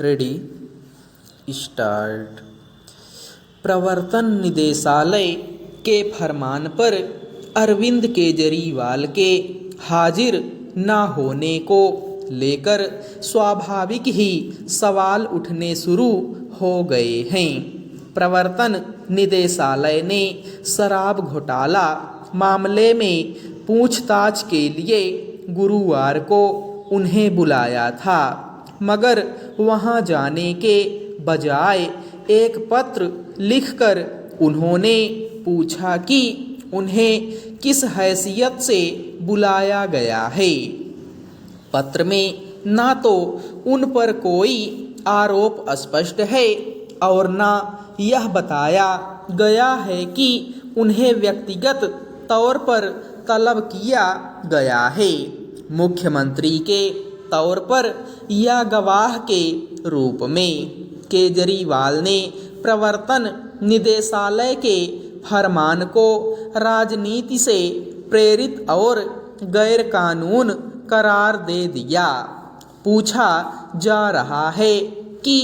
Ready start. प्रवर्तन निदेशालय के फरमान पर अरविंद केजरीवाल के हाजिर न होने को लेकर स्वाभाविक ही सवाल उठने शुरू हो गए हैं। प्रवर्तन निदेशालय ने शराब घोटाला मामले में पूछताछ के लिए गुरुवार को उन्हें बुलाया था, मगर वहां जाने के बजाय एक पत्र लिखकर उन्होंने पूछा कि उन्हें किस हैसियत से बुलाया गया है। पत्र में ना तो उन पर कोई आरोप स्पष्ट है और ना यह बताया गया है कि उन्हें व्यक्तिगत तौर पर तलब किया गया है। मुख्यमंत्री के तौर पर या गवाह के रूप में केजरीवाल ने प्रवर्तन निदेशालय के फरमान को राजनीति से प्रेरित और गैर कानून करार दे दिया। पूछा जा रहा है कि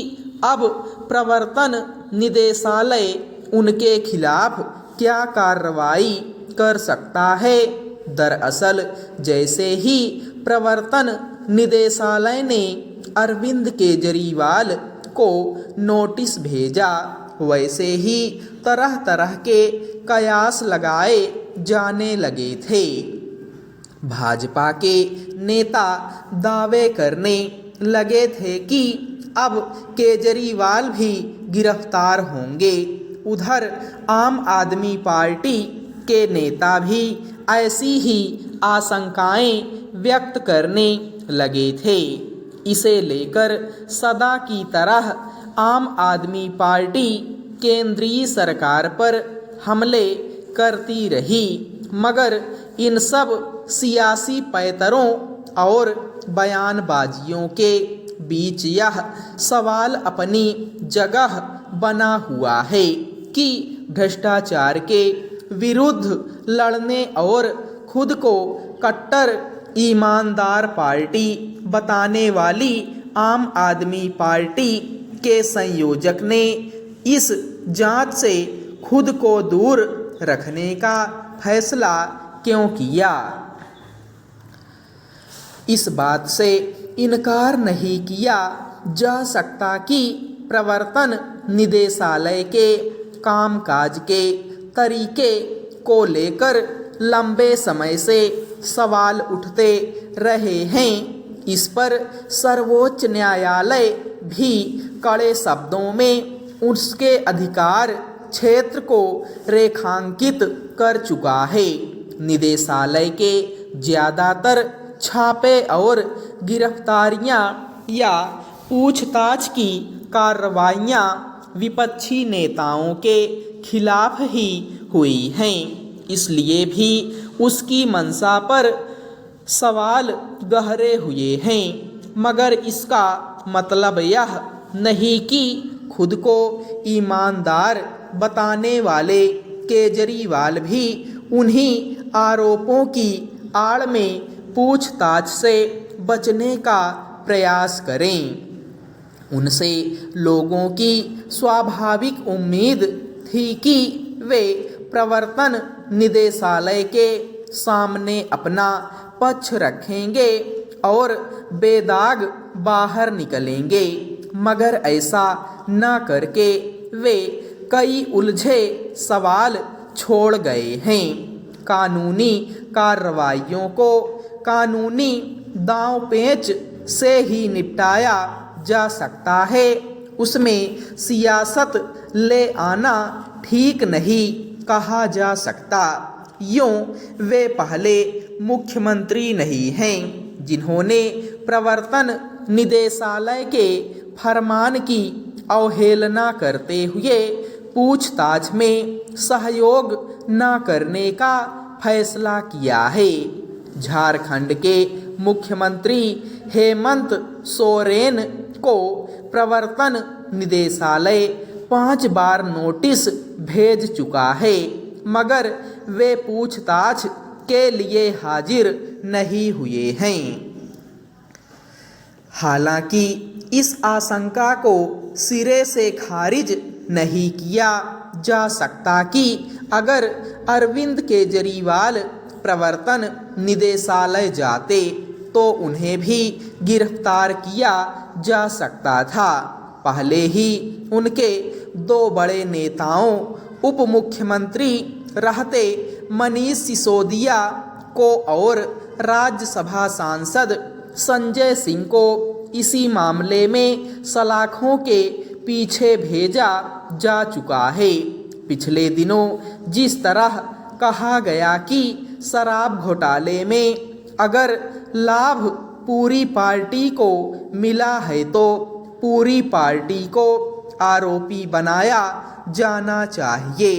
अब प्रवर्तन निदेशालय उनके खिलाफ क्या कार्रवाई कर सकता है। दरअसल जैसे ही प्रवर्तन निदेशालय ने अरविंद केजरीवाल को नोटिस भेजा, वैसे ही तरह तरह के कयास लगाए जाने लगे थे। भाजपा के नेता दावे करने लगे थे कि अब केजरीवाल भी गिरफ्तार होंगे। उधर आम आदमी पार्टी के नेता भी ऐसी ही आशंकाएं व्यक्त करने लगे थे। इसे लेकर सदा की तरह आम आदमी पार्टी केंद्रीय सरकार पर हमले करती रही, मगर इन सब सियासी पैंतरों और बयानबाजियों के बीच यह सवाल अपनी जगह बना हुआ है कि भ्रष्टाचार के विरुद्ध लड़ने और खुद को कट्टर ईमानदार पार्टी बताने वाली आम आदमी पार्टी के संयोजक ने इस जांच से खुद को दूर रखने का फैसला क्यों किया। इस बात से इनकार नहीं किया जा सकता कि प्रवर्तन निदेशालय के कामकाज के तरीके को लेकर लंबे समय से सवाल उठते रहे हैं। इस पर सर्वोच्च न्यायालय भी कड़े शब्दों में उसके अधिकार क्षेत्र को रेखांकित कर चुका है। निदेशालय के ज़्यादातर छापे और गिरफ्तारियां या पूछताछ की कार्रवाइयां विपक्षी नेताओं के खिलाफ ही हुई हैं। इसलिए भी उसकी मंशा पर सवाल गहरे हुए हैं, मगर इसका मतलब यह नहीं कि खुद को ईमानदार बताने वाले केजरीवाल भी उन्हीं आरोपों की आड़ में पूछताछ से बचने का प्रयास करें। उनसे लोगों की स्वाभाविक उम्मीद थी कि वे प्रवर्तन निदेशालय के सामने अपना पक्ष रखेंगे और बेदाग बाहर निकलेंगे, मगर ऐसा न करके वे कई उलझे सवाल छोड़ गए हैं। कानूनी कार्रवाइयों को कानूनी दांव पेच से ही निपटाया जा सकता है, उसमें सियासत ले आना ठीक नहीं कहा जा सकता। यूं वे पहले मुख्यमंत्री नहीं हैं जिन्होंने प्रवर्तन निदेशालय के फरमान की अवहेलना करते हुए पूछताछ में सहयोग न करने का फैसला किया है। झारखंड के मुख्यमंत्री हेमंत सोरेन को प्रवर्तन निदेशालय 5 बार नोटिस भेज चुका है, मगर वे पूछताछ के लिए हाजिर नहीं हुए हैं। हालांकि इस आशंका को सिरे से खारिज नहीं किया जा सकता कि अगर अरविंद केजरीवाल प्रवर्तन निदेशालय जाते तो उन्हें भी गिरफ्तार किया जा सकता था। पहले ही उनके दो बड़े नेताओं उप मुख्यमंत्री रहते मनीष सिसोदिया को और राज्यसभा सांसद संजय सिंह को इसी मामले में सलाखों के पीछे भेजा जा चुका है। पिछले दिनों जिस तरह कहा गया कि शराब घोटाले में अगर लाभ पूरी पार्टी को मिला है तो पूरी पार्टी को आरोपी बनाया जाना चाहिए,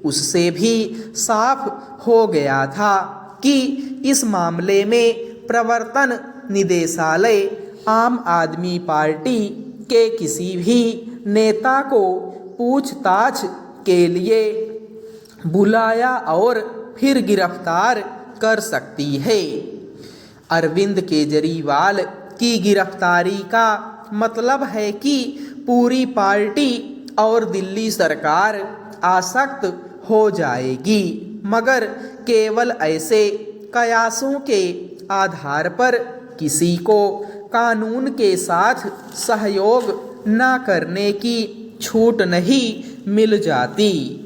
उससे भी साफ हो गया था कि इस मामले में प्रवर्तन निदेशालय आम आदमी पार्टी के किसी भी नेता को पूछताछ के लिए बुलाया और फिर गिरफ्तार कर सकती है। अरविंद केजरीवाल की गिरफ्तारी का मतलब है कि पूरी पार्टी और दिल्ली सरकार आसक्त हो जाएगी, मगर केवल ऐसे कयासों के आधार पर किसी को कानून के साथ सहयोग न करने की छूट नहीं मिल जाती।